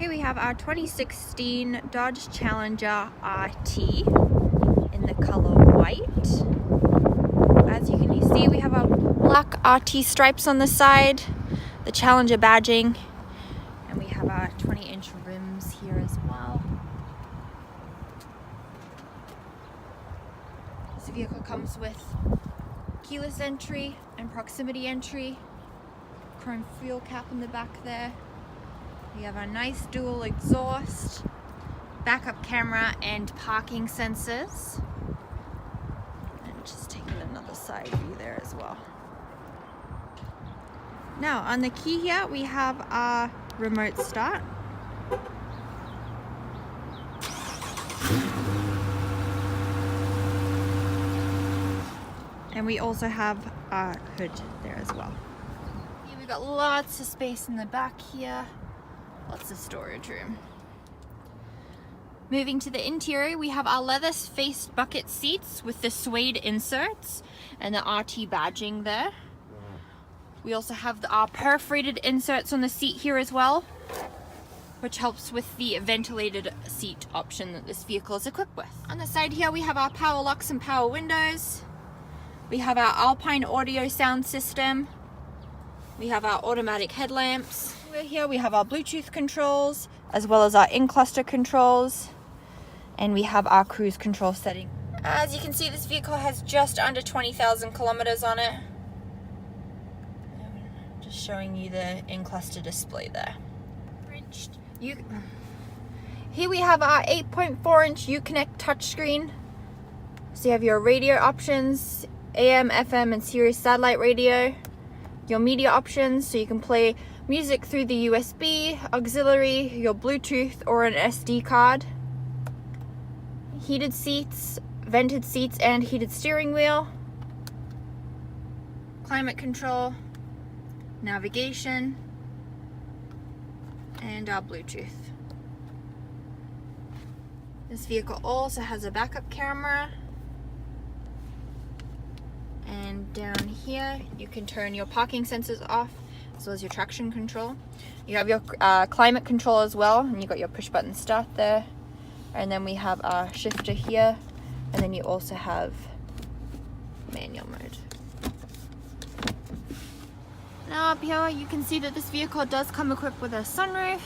Here we have our 2016 Dodge Challenger RT in the color white. As you can see, we have our black RT stripes on the side, the Challenger badging, and we have our 20-inch rims here as well. This vehicle comes with keyless entry and proximity entry, chrome fuel cap in the back there. We have our nice dual exhaust, backup camera and parking sensors. And just taking another side view there as well. Now on the key here we have our remote start. And we also have our hood there as well. Here we've got lots of space in the back here. Lots of storage room. Moving to the interior, we have our leather-faced bucket seats with the suede inserts and the RT badging there. We also have our perforated inserts on the seat here as well, which helps with the ventilated seat option that this vehicle is equipped with. On the side here, we have our power locks and power windows. We have our Alpine audio sound system. We have our automatic headlamps. Here we have our Bluetooth controls as well as our in-cluster controls, and we have our cruise control setting. As you can see, this vehicle has just under 20,000 kilometers on it. Just showing you the in-cluster display there. Here we have our 8.4-inch Uconnect touchscreen. So you have your radio options, AM, FM, and Sirius satellite radio. Your media options, so you can play music through the USB, auxiliary, your Bluetooth, or an SD card. Heated seats, vented seats, and heated steering wheel. Climate control, navigation, and our Bluetooth. This vehicle also has a backup camera. And down here, you can turn your parking sensors off, as well as your traction control. You have your climate control as well, and you got your push button start there. And then we have our shifter here, and then you also have manual mode. Now up here, you can see that this vehicle does come equipped with a sunroof.